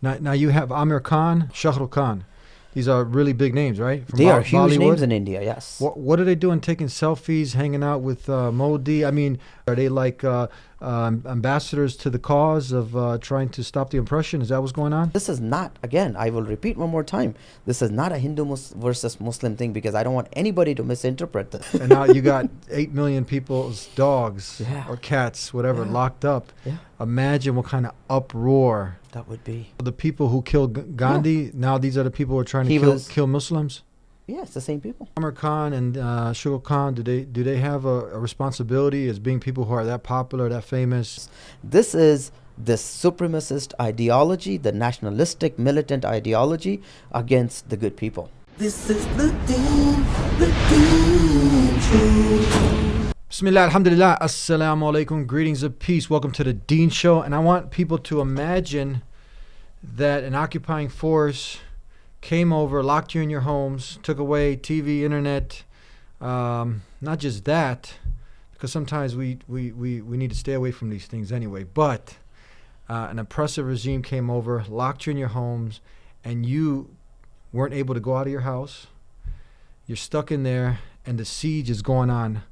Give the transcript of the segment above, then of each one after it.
Now you have Aamir Khan, Shah Khan. These are really big names, right? They are huge Bollywood. names in India, yes. What are they doing? Taking selfies, hanging out with Modi? I mean, are they like ambassadors to the cause of trying to stop the oppression? Is that what's going on? This is not, again, I will repeat one more time, this is not a Hindu versus Muslim thing, because I don't want anybody to misinterpret this. And now you got 8 million people's dogs Yeah. or cats, whatever, Yeah. locked up. Yeah. Imagine what kind of uproar. That would be. The people who killed Gandhi, now these are the people who are trying to kill Muslims? Yeah, it's the same people. Aamir Khan and Shah Khan, do they have a responsibility as being people who are that popular, that famous? This is the supremacist ideology, the nationalistic militant ideology against the good people. This is the Deen Show. Bismillah, alhamdulillah, assalamu alaikum, greetings of peace. Welcome to the Deen Show. And I want people to imagine that an occupying force came over, locked you in your homes, took away TV, internet. Not just that, because sometimes we need to stay away from these things anyway. But an oppressive regime came over, locked you in your homes, and you weren't able to go out of your house. You're stuck in there, and the siege is going on.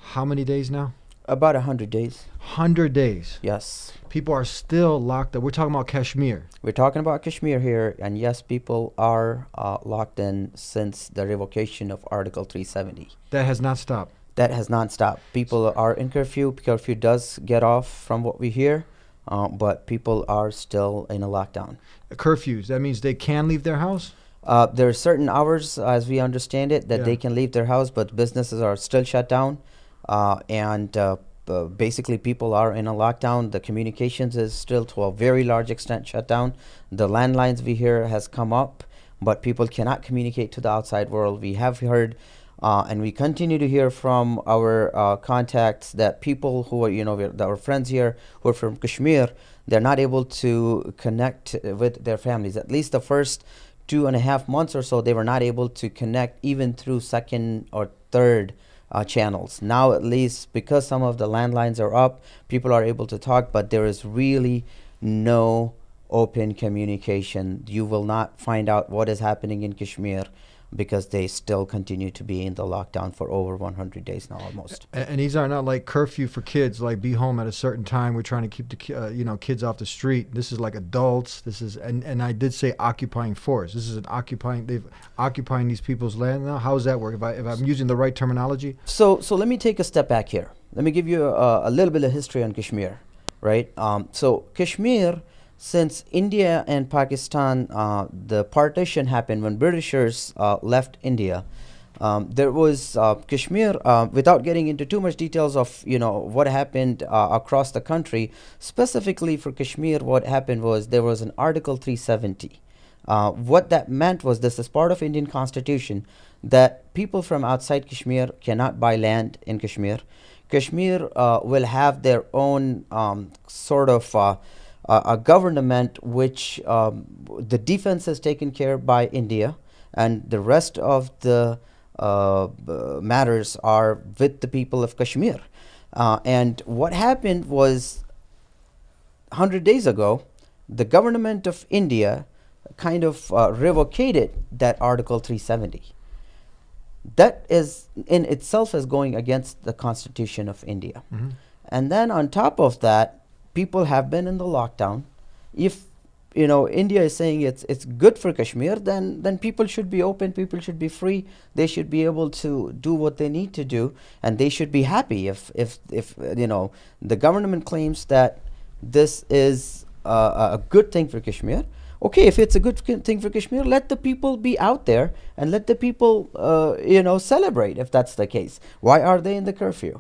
How many days now? About 100 days. 100 days. Yes. People are still locked up. We're talking about Kashmir. We're talking about Kashmir here, and yes, people are locked in since the revocation of Article 370. That has not stopped. That has not stopped. People are in curfew. Curfew does get off from what we hear, but people are still in a lockdown. Curfews, that means they can leave their house? There are certain hours, as we understand it, that they can leave their house, but businesses are still shut down. Basically people are in a lockdown. The communications is still to a very large extent shut down. The landlines we hear has come up, but people cannot communicate to the outside world. We have heard and we continue to hear from our contacts that people who are, our friends here who are from Kashmir, they're not able to connect with their families. At least the first 2.5 months or so, they were not able to connect even through second or third channels. Now, at least, because some of the landlines are up, people are able to talk, but there is really no open communication. You will not find out what is happening in Kashmir because they still continue to be in the lockdown for over 100 days now, almost. And these are not like curfew for kids, like be home at a certain time. We're trying to keep the kids off the street. This is like adults. This is and I did say occupying force. This is an occupying these people's land now. How does that work? If I'm using the right terminology? So let me take a step back here. Let me give you a little bit of history on Kashmir, right? So Kashmir, since India and Pakistan, the partition happened when Britishers left India. There was Kashmir, without getting into too much details of what happened across the country, specifically for Kashmir, what happened was there was an Article 370. What that meant was, this is part of Indian Constitution, that people from outside Kashmir cannot buy land in Kashmir. Kashmir will have their own sort of a government which the defense is taken care by India, and the rest of the matters are with the people of Kashmir. And what happened was 100 days ago, the government of India kind of revocated that Article 370. That is in itself is going against the Constitution of India. Mm-hmm. And then on top of that, people have been in the lockdown. If India is saying it's good for Kashmir, then people should be open, people should be free, they should be able to do what they need to do, and they should be happy if the government claims that this is a good thing for Kashmir. Okay, if it's a good thing for Kashmir, let the people be out there and let the people celebrate if that's the case. Why are they in the curfew?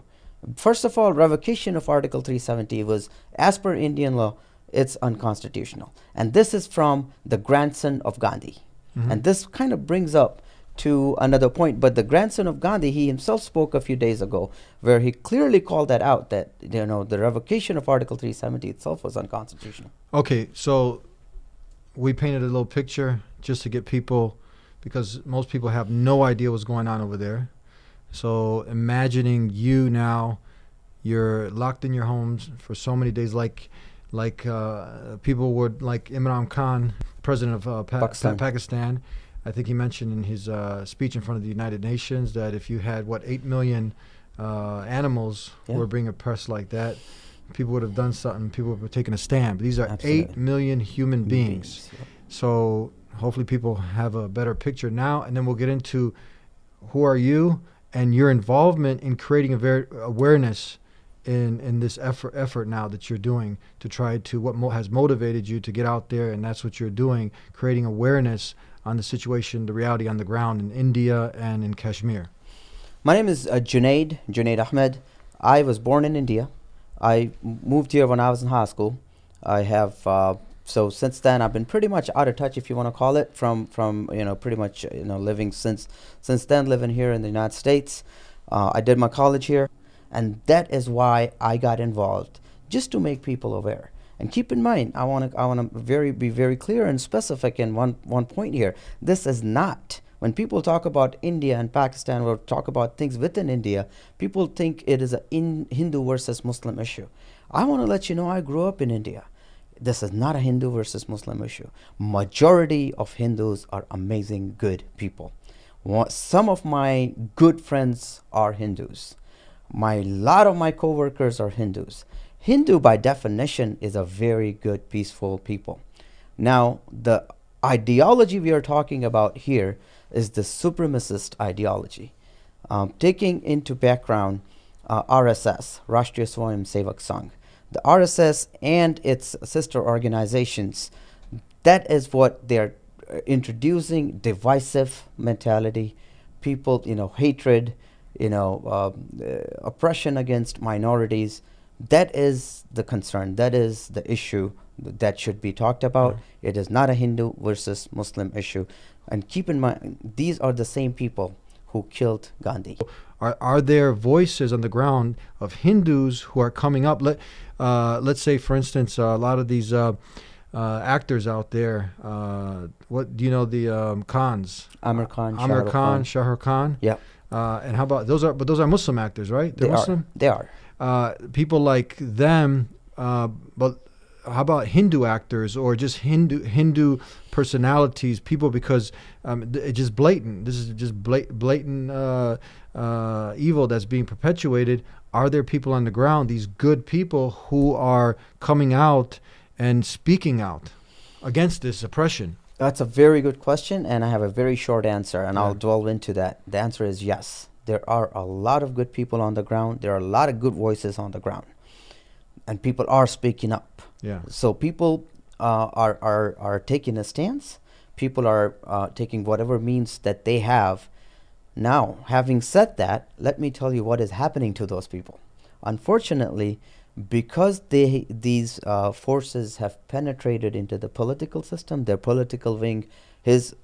First of all, revocation of Article 370 was, as per Indian law, it's unconstitutional. And this is from the grandson of Gandhi. Mm-hmm. And this kind of brings up to another point. But the grandson of Gandhi, he himself spoke a few days ago, where he clearly called that out, that the revocation of Article 370 itself was unconstitutional. Okay, so we painted a little picture just to get people, because most people have no idea what's going on over there. So imagining you now, you're locked in your homes for so many days, like like people would, like Imran Khan, president of Pakistan. I think he mentioned in his speech in front of the United Nations that if you had 8 million animals who were being oppressed like that, people would have done something. People would have taken a stand. But these are 8 million human beings. So hopefully people have a better picture now, and then we'll get into who are you and your involvement in creating awareness in this effort now that you're doing to try to what has motivated you to get out there, and that's what you're doing, creating awareness on the situation, the reality on the ground in India and in Kashmir. My name is Junaid Ahmed. I was born in India. I moved here when I was in high school. I have so since then I've been pretty much out of touch, if you want to call it, from pretty much living since then, living here in the United States. I did my college here, and that is why I got involved, just to make people aware. And keep in mind, I want to be very clear and specific in one point here. This is not, when people talk about India and Pakistan or talk about things within India, people think it is a Hindu versus Muslim issue. I want to let you know I grew up in India. This is not a Hindu versus Muslim issue. Majority of Hindus are amazing, good people. Some of my good friends are Hindus. Lot of my co-workers are Hindus. Hindu, by definition, is a very good, peaceful people. Now, the ideology we are talking about here is the supremacist ideology. Taking into background RSS, Rashtriya Swayam Sevak Sangh, the RSS and its sister organizations, that is what they're introducing: divisive mentality, people, hatred, oppression against minorities. That is the concern. That is the issue that should be talked about. It is not a Hindu versus Muslim issue. And keep in mind, these are the same people who killed Gandhi. Are there voices on the ground of Hindus who are coming up? Let's say, for instance, a lot of these actors out there. What do you know? The Khans. Aamir Khan, Shah Rukh Khan. Yeah. And how about those? Those are Muslim actors, right? They're Muslim. They are. People like them, but how about Hindu actors or just Hindu personalities? People, because it's just blatant. This is just blatant evil that's being perpetuated. Are there people on the ground, these good people, who are coming out and speaking out against this oppression? That's a very good question, and I have a very short answer, and I'll delve into that. The answer is yes. There are a lot of good people on the ground. There are a lot of good voices on the ground, and people are speaking up. Yeah. So people are taking a stance. People are taking whatever means that they have. Now, having said that, let me tell you what is happening to those people. Unfortunately, because these forces have penetrated into the political system, their political wing is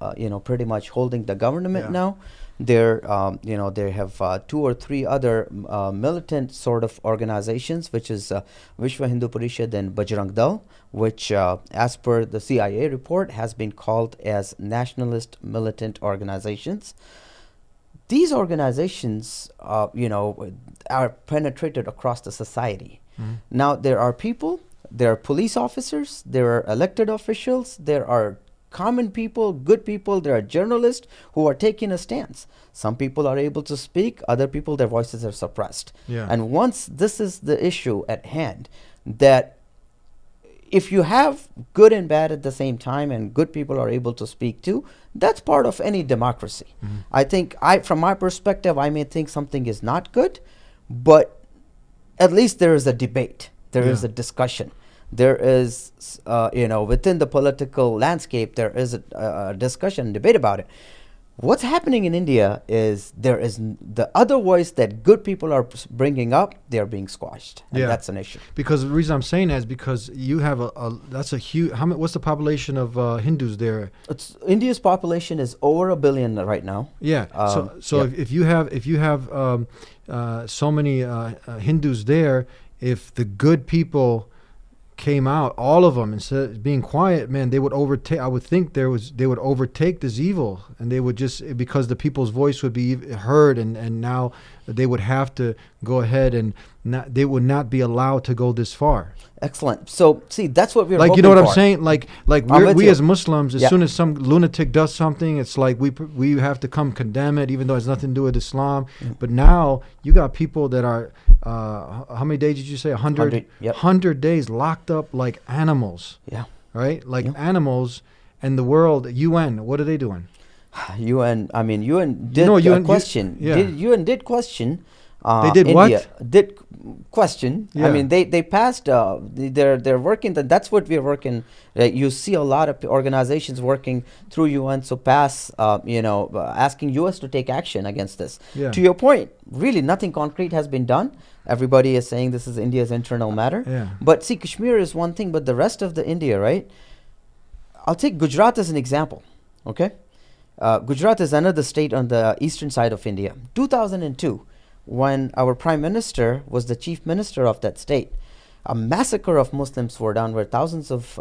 pretty much holding the government now. They have 2 or 3 other militant sort of organizations, which is Vishwa Hindu Parishad and Bajrang Dal, which as per the CIA report has been called as nationalist militant organizations. These organizations are penetrated across the society. Now, there are people, there are police officers, there are elected officials, there are common people, good people, there are journalists who are taking a stance. Some people are able to speak, other people, their voices are suppressed. Yeah. And once this is the issue at hand, that if you have good and bad at the same time and good people are able to speak too, that's part of any democracy. I think, from my perspective, I may think something is not good, but at least there is a debate. There is a discussion. There is, within the political landscape, there is a discussion, debate about it. What's happening in India is there is the other voice that good people are bringing up, they're being squashed. And that's an issue. Because the reason I'm saying that is because you have that's a huge, what's the population of Hindus there? India's population is over 1 billion right now. Yeah. If you have so many Hindus there, if the good people came out, all of them, instead of being quiet, man, they would overtake. I would think they would overtake this evil, and they would just, because the people's voice would be heard, and now they would have to go ahead and they would not be allowed to go this far. Excellent. So, see, that's what we're Like, you hoping know what I'm for. saying? Like I'm with we you. as Muslims, as Yeah. soon as some lunatic does something, it's like we have to come condemn it, even though it has nothing to do with Islam. But now you got people that are, how many days did you say? 100? 100 days locked up like animals, Yeah. right? Like Yeah. animals. And the world, UN, what are they doing? UN, I mean, UN did No, UN question. yeah. UN did question. They did what? India did question. Yeah. I mean, they passed. They're working. That's what we're working. You see a lot of organizations working through UN to pass. Asking US to take action against this. Yeah. To your point, really nothing concrete has been done. Everybody is saying this is India's internal matter. Yeah. But see, Kashmir is one thing, but the rest of the India, right? I'll take Gujarat as an example. Okay. Gujarat is another state on the eastern side of India. 2002, when our prime minister was the chief minister of that state, a massacre of Muslims were done where thousands of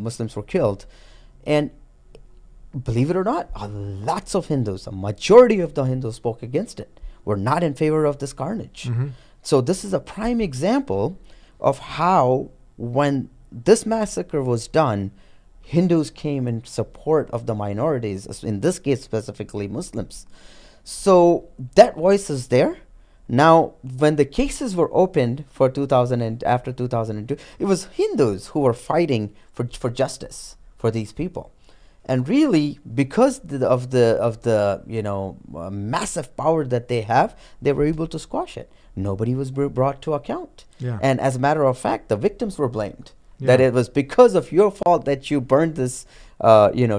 Muslims were killed. And believe it or not, lots of Hindus, a majority of the Hindus spoke against it, were not in favor of this carnage. Mm-hmm. So this is a prime example of how when this massacre was done, Hindus came in support of the minorities, in this case specifically Muslims. So that voice is there. Now, when the cases were opened for 2000 and after 2002, it was Hindus who were fighting for justice for these people. And really, because of the massive power that they have, they were able to squash it. Nobody was brought to account. Yeah. And as a matter of fact, the victims were blamed. Yeah. That it was because of your fault that you burned this,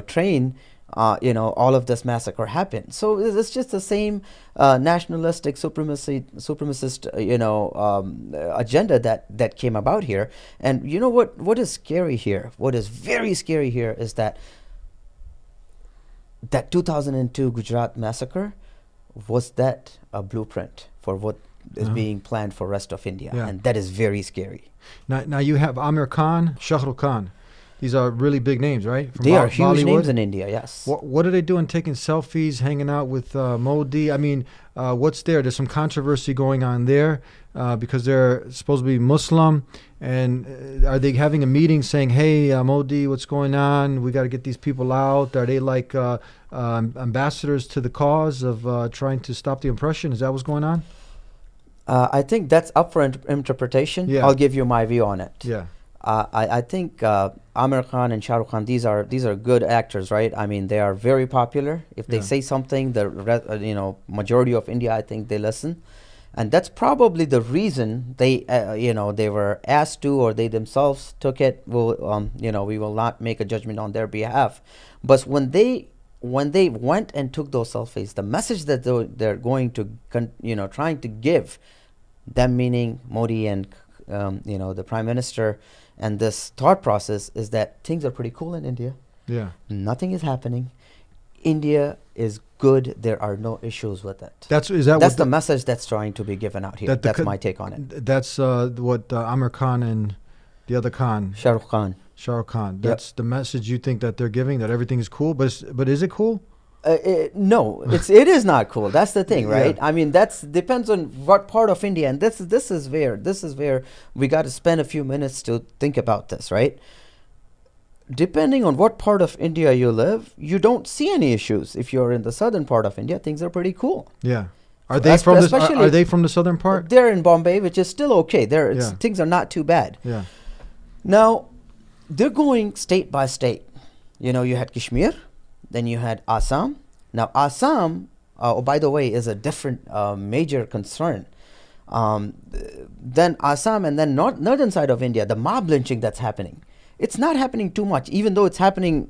train. All of this massacre happened. So it's just the same nationalistic supremacist, agenda that came about here. And you know what is scary here? What is very scary here is that 2002 Gujarat massacre was that a blueprint for what is being planned for rest of India, Yeah. and that is very scary. Now you have Aamir Khan, Shah Rukh Khan. These are really big names, right? From They are huge Bollywood. names in India, yes. What are they doing? Taking selfies, hanging out with Modi? I mean, what's there? There's some controversy going on there because they're supposed to be Muslim. And are they having a meeting saying, hey, Modi, what's going on? We got to get these people out. Are they like ambassadors to the cause of trying to stop the oppression? Is that what's going on? I think that's up for interpretation. Yeah. I'll give you my view on it. Yeah. I think Aamir Khan and Shah Rukh Khan, these are good actors, right? I mean, they are very popular. If they Yeah. say something, the majority of India, I think they listen, and that's probably the reason they they were asked to, or they themselves took it. We will not make a judgment on their behalf, but when they went and took those selfies, the message that they're going to trying to give them, meaning Modi and the prime minister, and this thought process is that things are pretty cool in India. Yeah. Nothing is happening. India is good. There are no issues with it. That's the message that's trying to be given out here. That's my take on it. That's what Aamir Khan and the other Khan, Shah Rukh Khan. Shah Rukh Khan. That's the message you think that they're giving, that everything is cool. But is it cool? No, it is not cool. That's the thing, right? Yeah. I mean, depends on what part of India, and this is where we got to spend a few minutes to think about this, right? Depending on what part of India you live, you don't see any issues. If you're in the southern part of India, things are pretty cool. Yeah. Are they from Especially- are they from the southern part? They're in Bombay, which is still okay. Yeah. Things are not too bad. Yeah. Now, they're going state by state. You had Kashmir, then you had Assam. Now, Assam, by the way, is a different major concern. Then Assam, and then northern side of India, the mob lynching that's happening. It's not happening too much, even though it's happening,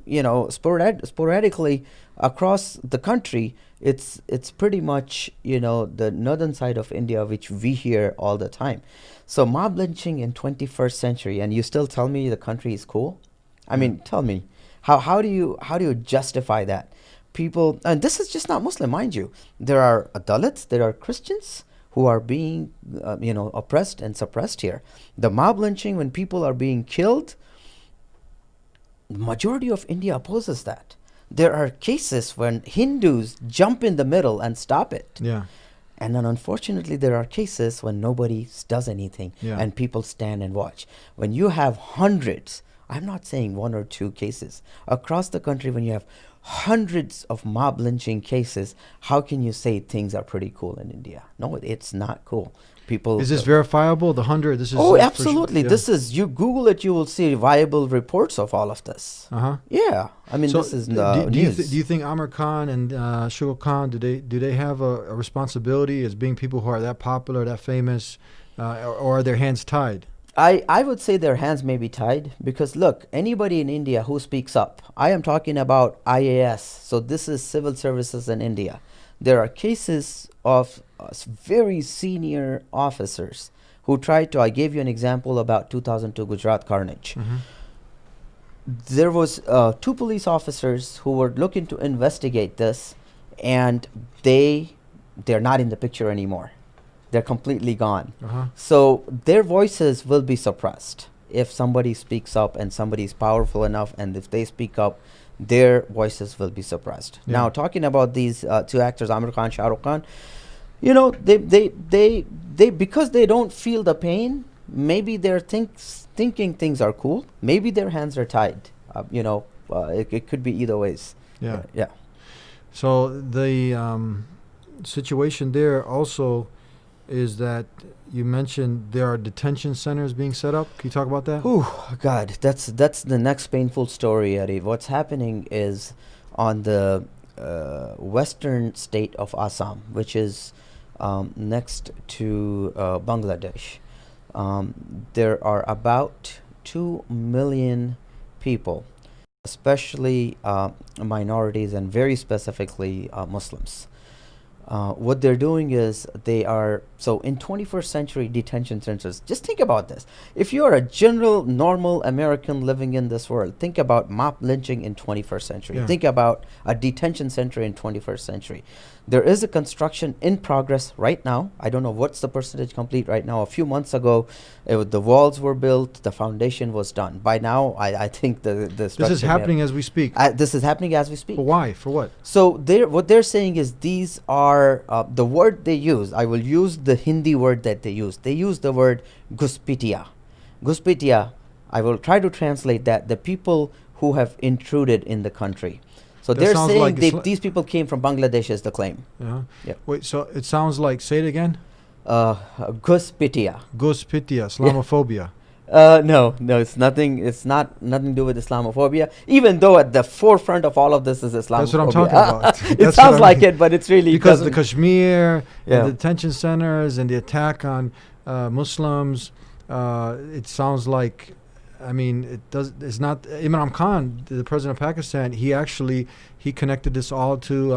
sporadically across the country. It's pretty much, the northern side of India, which we hear all the time. So mob lynching in 21st century, and you still tell me the country is cool? I mean, tell me, how do you justify that? People, and this is just not Muslim, mind you. There are Dalits, there are Christians who are being, oppressed and suppressed here. The mob lynching, when people are being killed, the majority of India opposes that. There are cases when Hindus jump in the middle and stop it. Yeah. And then unfortunately, there are cases when nobody does anything Yeah. and people stand and watch. When you have hundreds, I'm not saying one or two cases, across the country, when you have hundreds of mob lynching cases, how can you say things are pretty cool in India? No, it's not cool. People. Is this verifiable? The 100. This is. Oh, for sure- absolutely. yeah. This is, you Google it, you will see viable reports of all of this. Uh-huh. Yeah. I mean, So this is do you news. do you think Aamir Khan and Shah Khan, do they have a responsibility as being people who are that popular, that famous, or are their hands tied? I would say their hands may be tied because look, anybody in India who speaks up, I am talking about IAS, so this is civil services in India. There are cases of very senior officers who tried to, I gave you an example about 2002 Gujarat carnage. Mm-hmm. There was two police officers who were looking to investigate this, and they're not in the picture anymore. They're completely gone. Uh-huh. So their voices will be suppressed if somebody speaks up and somebody's powerful enough, and if they speak up, their voices will be suppressed. Yeah. Now, talking about these two actors, Aamir Khan, Shah Rukh Khan, you know, they because they don't feel the pain, maybe they're thinking things are cool. Maybe their hands are tied. It could be either ways. Yeah. Yeah. So the situation there also is that you mentioned there are detention centers being set up. Can you talk about that? Whew, God, that's the next painful story, Eddie. What's happening is on the western state of Assam, which is next to Bangladesh. There are about 2 million people, especially minorities and very specifically Muslims. What they're doing is so in 21st century detention centers, just think about this. If you are a general, normal American living in this world, think about mob lynching in 21st century. Yeah. Think about a detention center in 21st century. There is a construction in progress right now. I don't know what's the percentage complete right now. A few months ago, the walls were built, the foundation was done. By now, I think the This is happening as we speak. this is happening as we speak. But why? For what? So what they're saying is these are the word they use. I will use the Hindi word that they use. They use the word guspitia. Guspitia, I will try to translate that. The people who have intruded in the country. So That they're sounds saying like these people came from Bangladesh is the claim. Yeah. Yep. Wait. So it sounds like. Say it again. Guspitia. Guspitia, Islamophobia. No, it's nothing. It's nothing to do with Islamophobia. Even though at the forefront of all of this is Islamophobia. That's what I'm talking about. It That's sounds what I like mean. it, but it's really Because the doesn't. Kashmir, Yeah. and the detention centers, and the attack on Muslims, it sounds like. I mean, it does. It's not Imran Khan, the president of Pakistan. He connected this all to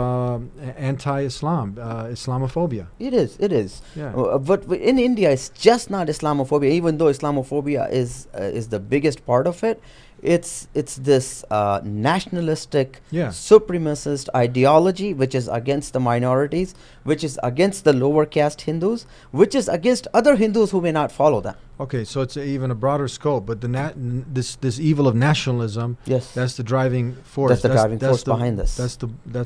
anti-Islam, Islamophobia. It is. Yeah. But in India, it's just not Islamophobia. Even though Islamophobia is the biggest part of it, it's this nationalistic, Yeah. supremacist ideology, which is against the minorities, which is against the lower caste Hindus, which is against other Hindus who may not follow them. Okay, so it's even a broader scope, but this evil of nationalism. Yes. That's the driving force. That's the driving force behind this. That's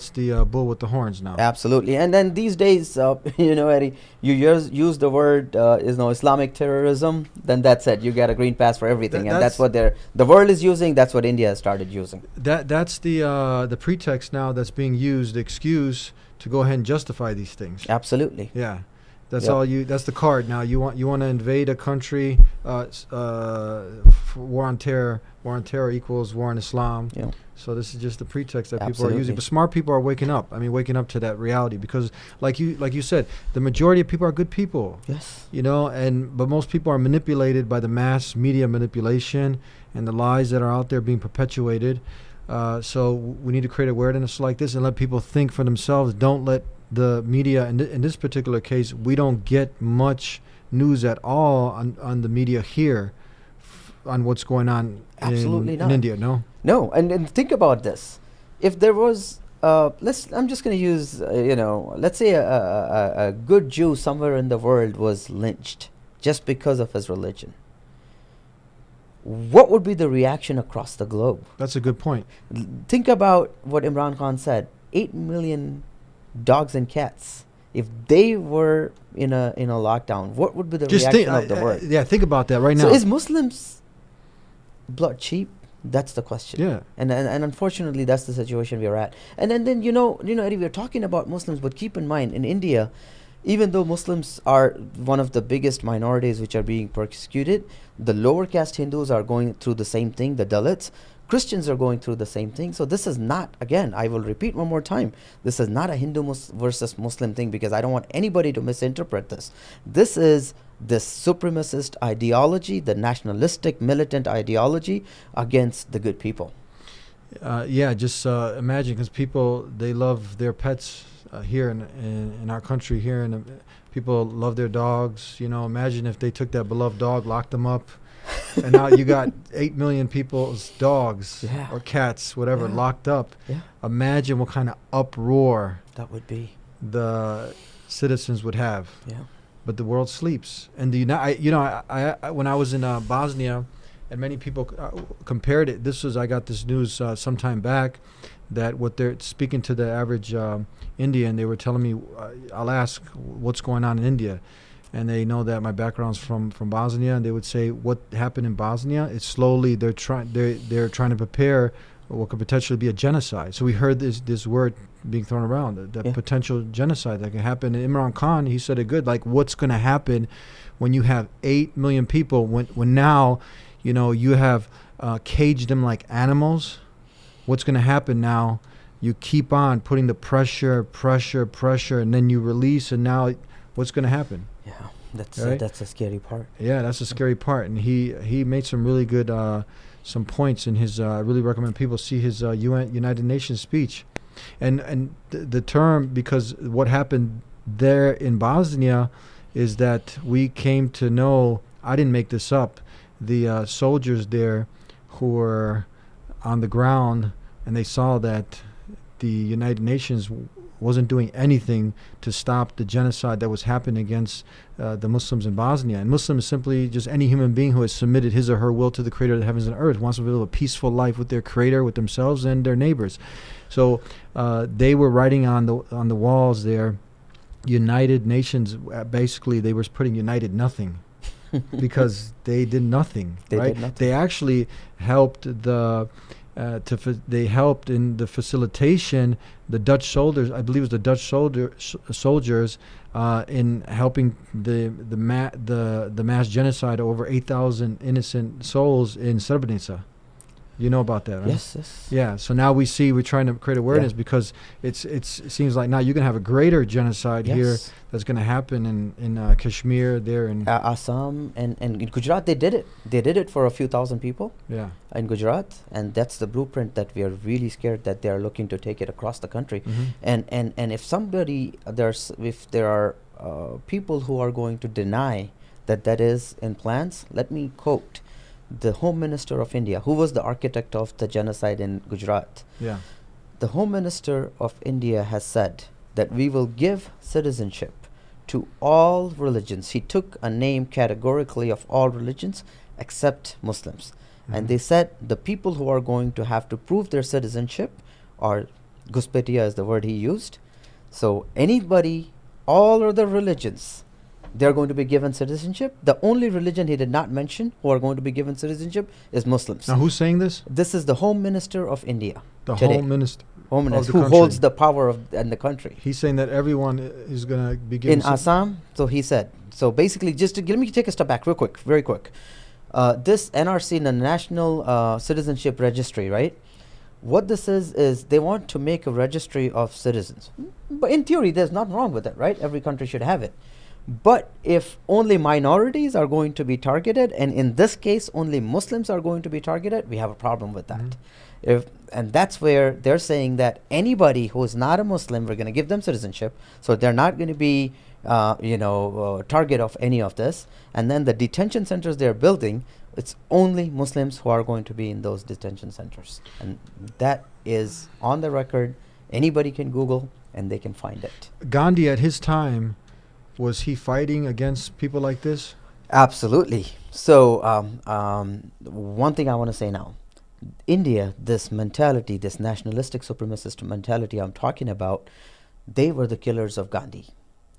the bull with the horns now. Absolutely. And then these days, Eddie, you use the word Islamic terrorism, then that's it. You get a green pass for everything. And that's what the world is using. That's what India has started using. That's the pretext now that's being used, the excuse to go ahead and justify these things. Absolutely. Yeah. That's Yep. all you. That's the card. Now you want to invade a country. War on terror. War on terror equals war on Islam. Yeah. So this is just the pretext that people are Absolutely. using. But smart people are waking up. I mean, waking up to that reality because, like you said, the majority of people are good people. Yes. But most people are manipulated by the mass media manipulation and the lies that are out there being perpetuated. So we need to create awareness like this and let people think for themselves. Don't let the media, in this particular case, we don't get much news at all on the media here on what's going on Absolutely in not. India, no? No, and think about this. If there was, I'm just going to use, let's say a good Jew somewhere in the world was lynched just because of his religion. What would be the reaction across the globe? That's a good point. Think about what Imran Khan said. 8 million dogs and cats If they were in a lockdown, what would be the Just reaction think, of the world? yeah, think about that right now. So is Muslims blood cheap? That's the question. Yeah. And unfortunately, that's the situation we are at. And then Eddie, we're talking about Muslims, but keep in mind, in India, even though Muslims are one of the biggest minorities which are being persecuted, the lower caste Hindus are going through the same thing, the Dalits. Christians are going through the same thing. So this is not, again, I will repeat one more time, this is not a Hindu versus Muslim thing, because I don't want anybody to misinterpret this. This is this supremacist ideology, the nationalistic militant ideology against the good people. Yeah, just imagine, because people, they love their pets here in our country here, and people love their dogs. Imagine if they took that beloved dog, locked them up, and now you got 8 million people's dogs or cats, whatever, locked up. Yeah. Imagine what kind of uproar That would be. the citizens would have. Yeah. But the world sleeps. And I when I was in Bosnia, and many people compared it. I got this news some time back, that what they're speaking to the average Indian, they were telling me, I'll ask what's going on in India, and they know that my background's from Bosnia, and they would say what happened in Bosnia. It's slowly they're trying to prepare what could potentially be a genocide. So we heard this word being thrown around, the potential genocide that can happen. And Imran Khan, he said it good, like, what's going to happen when you have 8 million people, when now, you have caged them like animals. What's going to happen now? You keep on putting the pressure, and then you release, and now what's going to happen? Yeah, that's Right? that's a scary part. Yeah, that's a scary part. And he made some really good some points in his. I really recommend people see his United Nations speech, and the term, because what happened there in Bosnia is that we came to know. I didn't make this up. The soldiers there who were on the ground, and they saw that the United Nations wasn't doing anything to stop the genocide that was happening against the Muslims in Bosnia. And Muslim is simply just any human being who has submitted his or her will to the Creator of the heavens and earth, wants to live a peaceful life with their Creator, with themselves and their neighbors. So they were writing on the walls there, United Nations. Basically, they were putting United Nothing. Because they did nothing. Right? They actually helped they helped in the facilitation. The Dutch soldiers, I believe it was the Dutch soldiers, in helping the mass genocide of over 8,000 innocent souls in Srebrenica. You know about that, right? Yes. Yeah. So now we're trying to create awareness, because it seems like now you're gonna have a greater genocide here that's gonna happen in Kashmir, there in Assam and in Gujarat. They did it for a few thousand people. Yeah. In Gujarat, and that's the blueprint that we are really scared that they are looking to take it across the country. Mm-hmm. And if there are people who are going to deny that is in plans, let me quote the Home Minister of India, who was the architect of the genocide in Gujarat. Yeah. The Home Minister of India has said that we will give citizenship to all religions. He took a name categorically of all religions except Muslims. Mm-hmm. And they said the people who are going to have to prove their citizenship are Guspetiya is the word he used. So anybody, all other religions, they're going to be given citizenship. The only religion he did not mention who are going to be given citizenship is Muslims. Now, who's saying this? This is the Home Minister of India. The today. Home Minister Home of Minister the who country. holds the power in the country. He's saying that everyone is going to be given In Assam, so he said. So basically, let me take a step back real quick, very quick. This NRC, the National Citizenship Registry, right? What this is they want to make a registry of citizens. But in theory, there's nothing wrong with it, right? Every country should have it. But if only minorities are going to be targeted, and in this case only Muslims are going to be targeted, we have a problem with that. And that's where they're saying that anybody who is not a Muslim, we're going to give them citizenship, so they're not going to be target of any of this. And then the detention centers they're building, it's only Muslims who are going to be in those detention centers, and that is on the record. Anybody can Google and they can find it. Gandhi at his time, was he fighting against people like this? Absolutely. So one thing I want to say now, India, this mentality, this nationalistic supremacist mentality I'm talking about, they were the killers of Gandhi.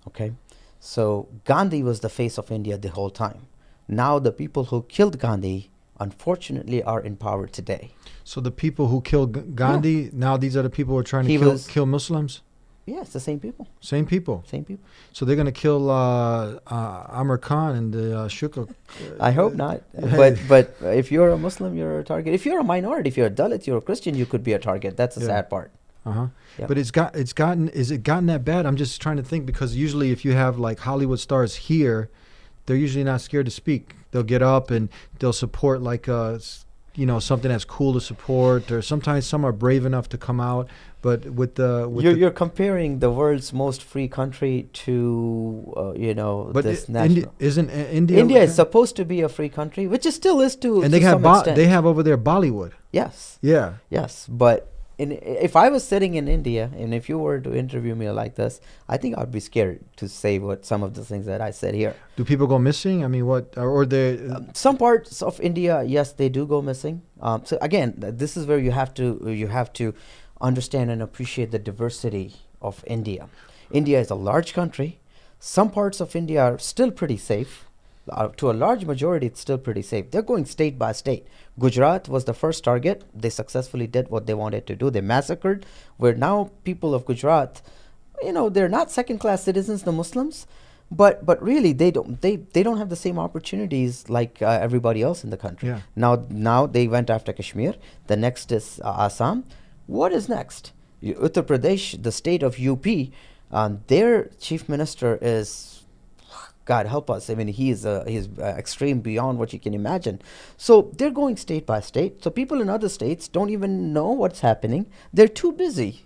Okay, so Gandhi was the face of India the whole time. Now the people who killed Gandhi, unfortunately, are in power today. So the people who killed Gandhi, now these are the people who are trying to kill Muslims? Yeah, it's the same people. Same people. Same people. So they're going to kill Aamir Khan and the Shukr. I hope not. But if you're a Muslim, you're a target. If you're a minority, if you're a Dalit, you're a Christian, you could be a target. That's the sad part. Uh-huh. Yep. But is it gotten that bad? I'm just trying to think, because usually if you have like Hollywood stars here, they're usually not scared to speak. They'll get up and they'll support like something that's cool to support, or sometimes some are brave enough to come out. But you're comparing the world's most free country to but this national. Isn't India? India is supposed to be a free country, which it still is to. And to they have some extent. they have over there Bollywood. Yes. Yeah. Yes, but if I was sitting in India and if you were to interview me like this, I think I'd be scared to say what some of the things that I said here. Do people go missing? I mean, what or they? Some parts of India, yes, they do go missing. So again, this is where you have to understand and appreciate the diversity of India. India is a large country. Some parts of India are still pretty safe. To a large majority, it's still pretty safe. They're going state by state. Gujarat was the first target. They successfully did what they wanted to do. They massacred. Where now people of Gujarat, they're not second-class citizens, the Muslims, but really they don't have the same opportunities like everybody else in the country. Yeah. Now they went after Kashmir. The next is Assam. What is next? Uttar Pradesh, the state of UP, their chief minister is, God help us. I mean, he's extreme beyond what you can imagine. So they're going state by state. So people in other states don't even know what's happening. They're too busy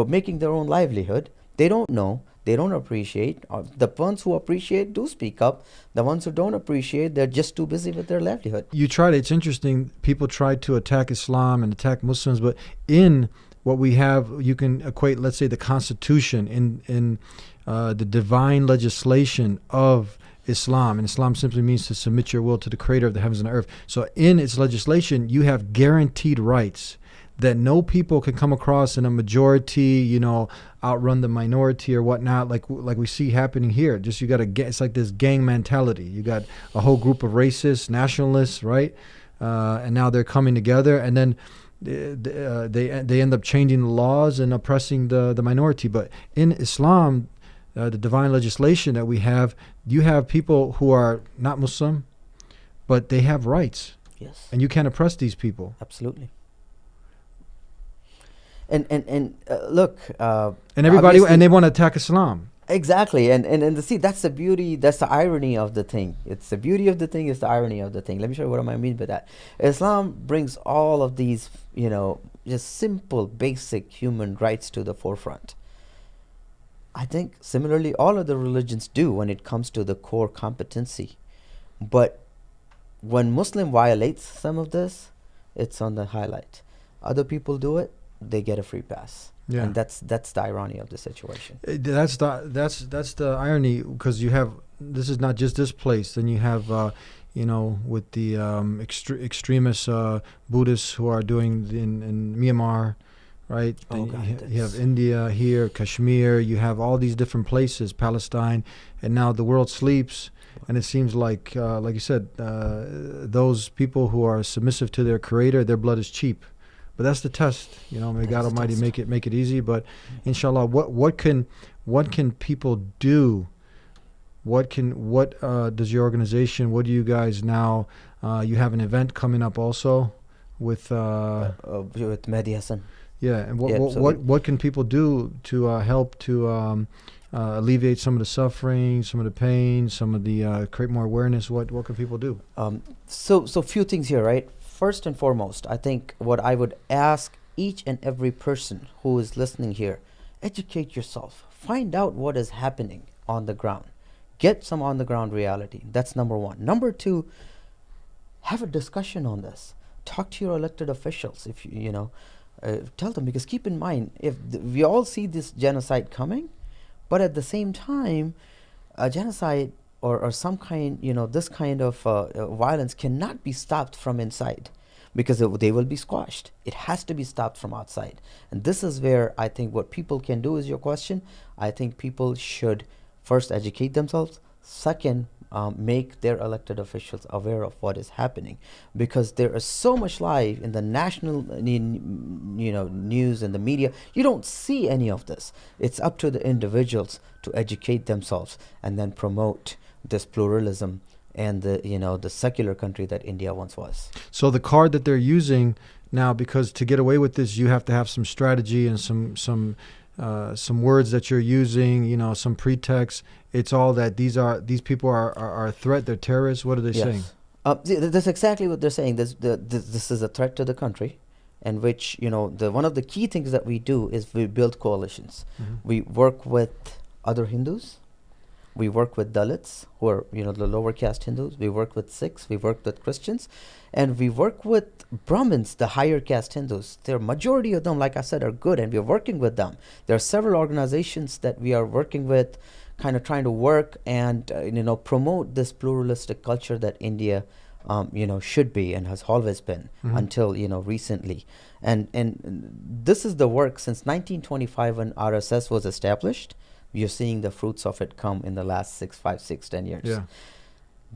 making their own livelihood. They don't know. They don't appreciate. The ones who appreciate do speak up. The ones who don't appreciate, they're just too busy with their livelihood. It's interesting. People try to attack Islam and attack Muslims, but in what we have, you can equate, let's say, the Constitution in the divine legislation of Islam. And Islam simply means to submit your will to the creator of the heavens and the earth. So in its legislation, you have guaranteed rights that no people can come across in a majority, outrun the minority or whatnot, like we see happening here. Just it's like this gang mentality. You got a whole group of racists, nationalists, right? And now they're coming together, and then they end up changing the laws and oppressing the minority. But in Islam, the divine legislation that we have, you have people who are not Muslim, but they have rights. Yes. And you can't oppress these people. Absolutely. And look. And everybody, and they want to attack Islam. Exactly, and see, that's the beauty, that's the irony of the thing. It's the beauty of the thing, it's the irony of the thing. Let me show you what I mean by that. Islam brings all of these, just simple, basic human rights to the forefront. I think similarly, all other religions do when it comes to the core competency. But when Muslim violates some of this, it's on the highlight. Other people do it, they get a free pass. Yeah. And that's the irony of the situation. That's the irony, because you have, this is not just this place. Then you have with the extremist Buddhists who are doing in Myanmar, right? Oh, you have India here, Kashmir. You have all these different places, Palestine, and now the world sleeps. And it seems like you said, those people who are submissive to their creator, their blood is cheap. But that's the test, May God Almighty make it easy. But inshallah, what can people do? What does your organization? What do you guys now? You have an event coming up also with Mehdi Hassan. Yeah, and what can people do to help to alleviate some of the suffering, some of the pain, some of the create more awareness? What can people do? So few things here, right? First and foremost, I think what I would ask each and every person who is listening here, educate yourself. Find out what is happening on the ground. Get some on the ground reality. That's number one. Number two, have a discussion on this. Talk to your elected officials. If tell them, because keep in mind, if we all see this genocide coming, but at the same time, a genocide or some kind, this kind of violence cannot be stopped from inside, because they will be squashed. It has to be stopped from outside. And this is where I think what people can do is your question. I think people should First, educate themselves. Second, make their elected officials aware of what is happening, because there is so much live in the national news and the media. You don't see any of this. It's up to the individuals to educate themselves and then promote this pluralism and the secular country that India once was. So the card that they're using now, because to get away with this, you have to have some strategy and some words that you're using, some pretext. It's all that these people are a threat. They're terrorists. What are they saying? That's exactly what they're saying. This is a threat to the country, and which one of the key things that we do is we build coalitions. Mm-hmm. We work with other Hindus. We work with Dalits, who are the lower caste Hindus. We work with Sikhs. We work with Christians, and we work with Brahmins, the higher caste Hindus. The majority of them, like I said, are good, and we're working with them. There are several organizations that we are working with, kind of trying to work and promote this pluralistic culture that India should be and has always been, mm-hmm. until recently. And this is the work since 1925 when RSS was established. You're seeing the fruits of it come in the last 10 years. Yeah.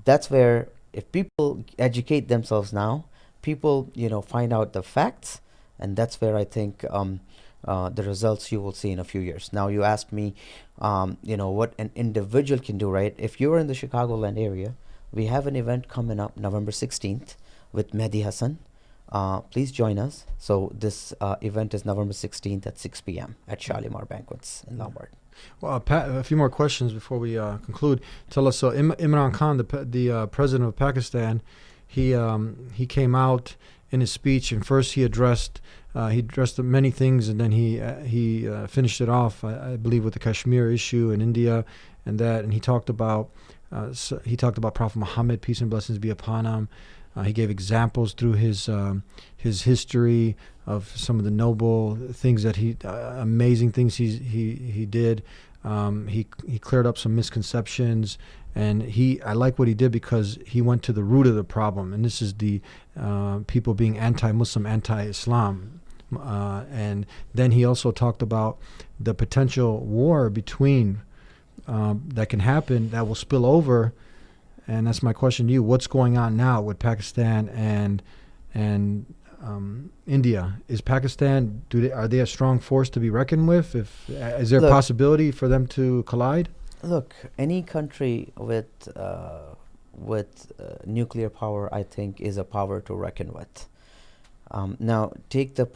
That's where, if people educate themselves now, people find out the facts, and that's where I think the results you will see in a few years. Now, you asked me, what an individual can do, right? If you're in the Chicagoland area, we have an event coming up November 16th with Mehdi Hassan. Please join us. So this event is November 16th at 6 p.m. at Shalimar Banquets in Lombard. Well, Pat, a few more questions before we conclude. Tell us, so Imran Khan, the president of Pakistan, he came out in his speech, and first he addressed many things, and then he finished it off, I believe, with the Kashmir issue in India, and he talked about Prophet Muhammad, peace and blessings be upon him. He gave examples through his history of some of the noble things that amazing things he did. He cleared up some misconceptions, and I like what he did because he went to the root of the problem, and this is the people being anti-Muslim, anti-Islam. And then he also talked about the potential war between that can happen, that will spill over. And that's my question to you. What's going on now with Pakistan and India? Is Pakistan, are they a strong force to be reckoned with? Is there a possibility for them to collide? Look, any country with nuclear power, I think, is a power to reckon with. Now, take the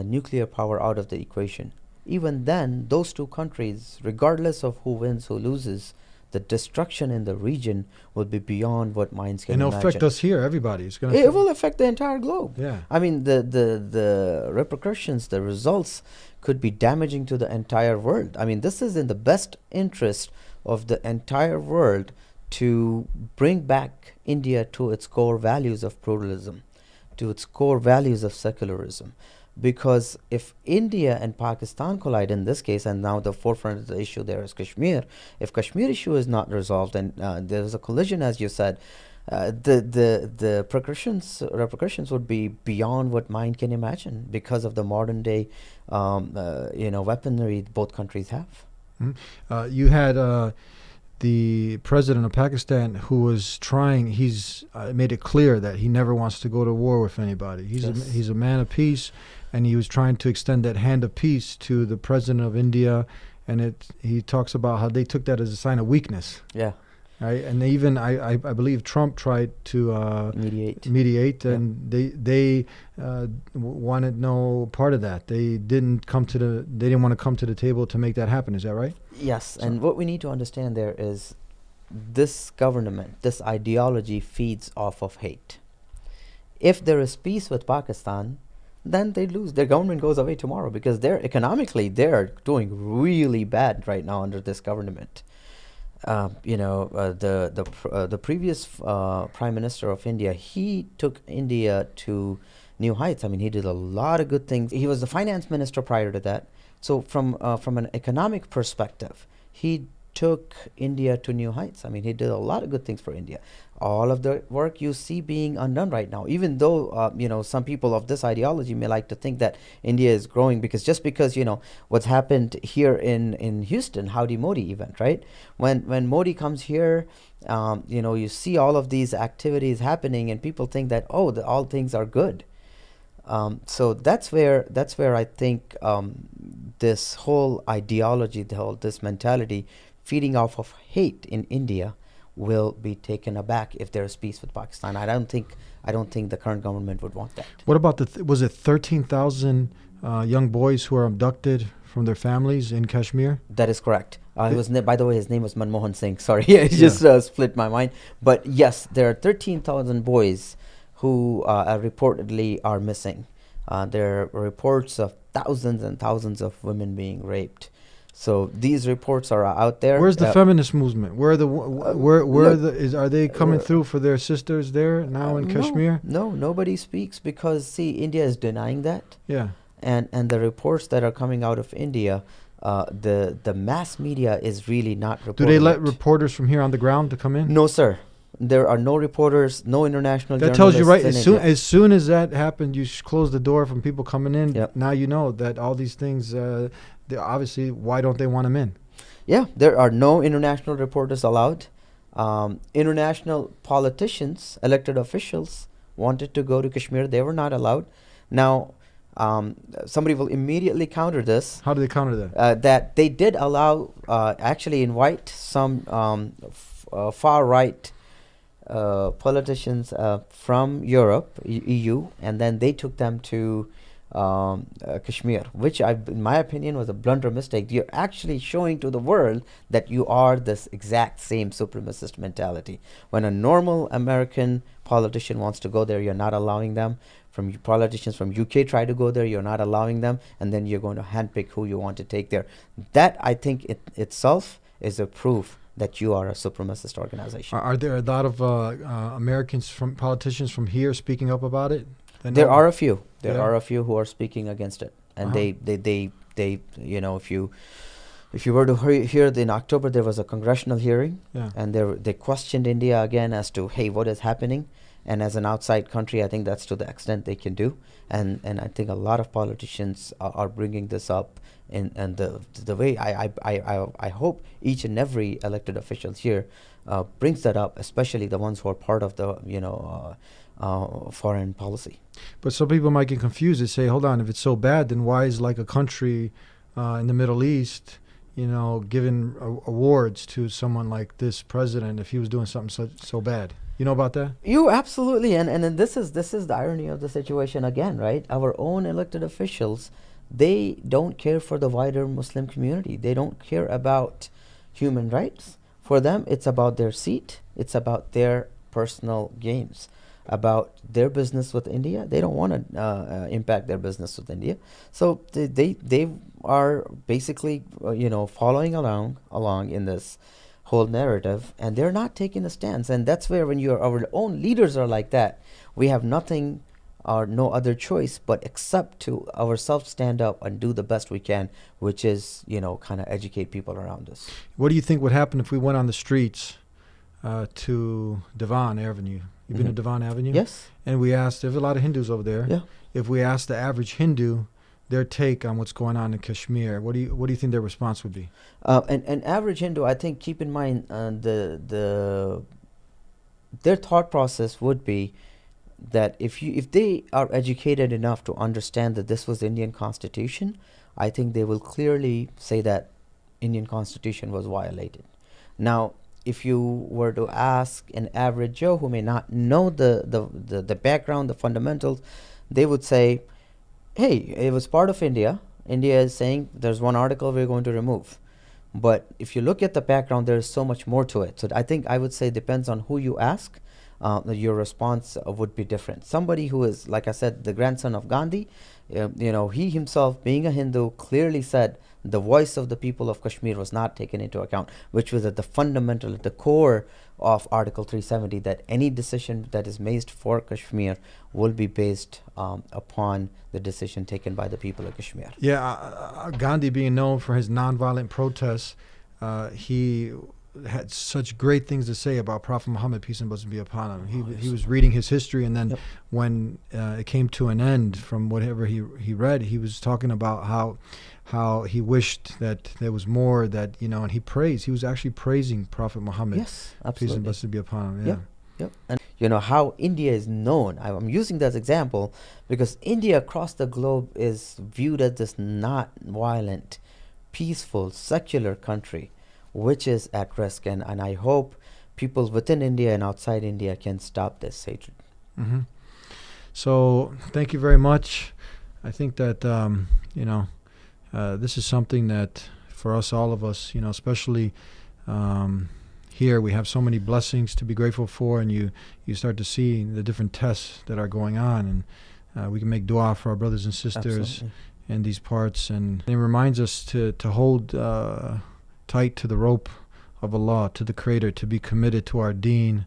nuclear power out of the equation. Even then, those two countries, regardless of who wins, who loses, the destruction in the region will be beyond what minds can imagine. And it'll affect us here, everybody. It will affect the entire globe. Yeah. I mean, the repercussions, the results could be damaging to the entire world. I mean, this is in the best interest of the entire world to bring back India to its core values of pluralism, to its core values of secularism. Because if India and Pakistan collide in this case, and now the forefront of the issue there is Kashmir, if Kashmir issue is not resolved and there's a collision, as you said, the repercussions would be beyond what mind can imagine because of the modern day weaponry both countries have. Mm-hmm. You had the president of Pakistan who was he's made it clear that he never wants to go to war with anybody. He's a man of peace, and he was trying to extend that hand of peace to the president of India, and he talks about how they took that as a sign of weakness. Yeah. Right, and even I believe Trump tried to mediate, and they wanted no part of that. They didn't want to come to the table to make that happen. Is that right? Yes, and what we need to understand there is this government, this ideology feeds off of hate. If there is peace with Pakistan, then they lose. Their government goes away tomorrow because they're doing really bad right now under this government. The previous Prime Minister of India, he took India to new heights. I mean, he did a lot of good things. He was the finance minister prior to that. So from an economic perspective, he took India to new heights. I mean, he did a lot of good things for India. all of the work you see being undone right now. Even though some people of this ideology may like to think that India is growing, because just because what's happened here in Houston, Howdy Modi event, right? When Modi comes here, you see all of these activities happening, and people think that all things are good. So that's where I think this whole ideology, this mentality, feeding off of hate in India, will be taken aback if there is peace with Pakistan. I don't think the current government would want that. What about was it 13,000 young boys who are abducted from their families in Kashmir? That is correct. By the way, his name was Manmohan Singh. Sorry, it just split my mind. But yes, there are 13,000 boys who reportedly are missing. There are reports of thousands and thousands of women being raped. So these reports are out there. Where's the feminist movement? Are they coming through for their sisters there now in Kashmir? No, nobody speaks, because see, India is denying that. Yeah. And the reports that are coming out of India, the mass media is really not reporting. Do they let reporters from here on the ground to come in? No, sir. There are no reporters, no international journalists. That tells you right. As soon as that happened, you close the door from people coming in. Yep. Now you know that all these things. Obviously, why don't they want them in? Yeah, there are no international reporters allowed. International politicians, elected officials, wanted to go to Kashmir. They were not allowed. Now, somebody will immediately counter this. How do they counter that? That they did allow, actually invite some far-right politicians from Europe, EU, and then they took them to Kashmir, which in my opinion was a blunder mistake. You're actually showing to the world that you are this exact same supremacist mentality. When a normal American politician wants to go there, you're not allowing them. From politicians from UK try to go there, you're not allowing them, and then you're going to handpick who you want to take there. That, I think, itself is a proof that you are a supremacist organization. Are there a lot of politicians from here speaking up about it? There are a few. There are a few who are speaking against it, and they if you were to hear in October, there was a congressional hearing, and they questioned India again as to, hey, what is happening? And as an outside country, I think that's to the extent they can do, and I think a lot of politicians are bringing this up, and the way I hope each and every elected official here brings that up, especially the ones who are part of the foreign policy. But some people might get confused. They say, hold on, if it's so bad, then why is like a country in the Middle East, giving awards to someone like this president if he was doing something so bad? You know about that? You absolutely, and then this is the irony of the situation again, right? Our own elected officials, they don't care for the wider Muslim community. They don't care about human rights. For them, it's about their seat. It's about their personal gains, about their business with India. They don't want to impact their business with India. So they are basically following along in this whole narrative, and they're not taking a stance. And that's where, when our own leaders are like that, we have nothing or no other choice but except to ourselves stand up and do the best we can, which is kind of educate people around us. What do you think would happen if we went on the streets to Devon Avenue? You've been to Devon Avenue? Yes. And we asked, there's a lot of Hindus over there. Yeah. If we asked the average Hindu their take on what's going on in Kashmir, what do you think their response would be? An average Hindu, I think, keep in mind their thought process would be that if they are educated enough to understand that this was the Indian Constitution, I think they will clearly say that Indian Constitution was violated. Now, if you were to ask an average Joe who may not know the background, the fundamentals, they would say, hey, it was part of India. India is saying there's one article we're going to remove. But if you look at the background, there is so much more to it. So I would say depends on who you ask. Your response would be different. Somebody who is, like I said, the grandson of Gandhi, he himself, being a Hindu, clearly said the voice of the people of Kashmir was not taken into account, which was at the fundamental, at the core of Article 370, that any decision that is made for Kashmir will be based upon the decision taken by the people of Kashmir. Yeah, Gandhi being known for his nonviolent protests, he had such great things to say about Prophet Muhammad, peace and blessings be upon him. He was reading his history, and then when it came to an end from whatever he read, he was talking about how he wished that there was more, that, and he was actually praising Prophet Muhammad. Yes, Peace absolutely. and blessings be upon him. Yeah. Yep. And how India is known. I'm using that as example because India across the globe is viewed as this not violent, peaceful, secular country, which is at risk. And I hope people within India and outside India can stop this hatred. Mm-hmm. So thank you very much. I think that, this is something that for us, all of us, especially here, we have so many blessings to be grateful for, and you start to see the different tests that are going on, and we can make dua for our brothers and sisters Absolutely. in these parts, and it reminds us to hold tight to the rope of Allah, to the Creator, to be committed to our deen,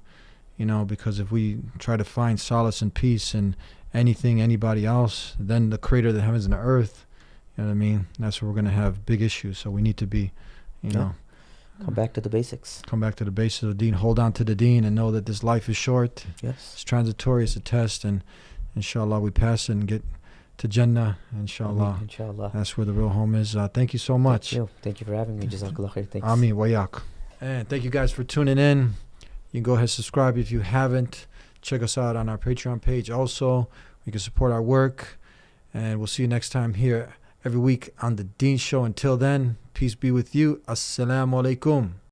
because if we try to find solace and peace in anything, anybody else, then the Creator of the heavens and the earth, you know what I mean, that's where we're going to have big issues. So we need to be, Come back to the basics. come back to the basis of the deen, hold on to the deen, and know that this life is short. Yes. It's transitory, it's a test, and inshallah we pass it and get to Jannah, inshallah. Inshallah. That's where the real home is. Thank you so much. Thank you for having me. Jazakallah khair. Thanks. Aamir wa yak. And thank you guys for tuning in. You can go ahead and subscribe if you haven't. Check us out on our Patreon page also. You can support our work. And we'll see you next time here every week on The Deen Show. Until then, peace be with you. Assalamu alaikum.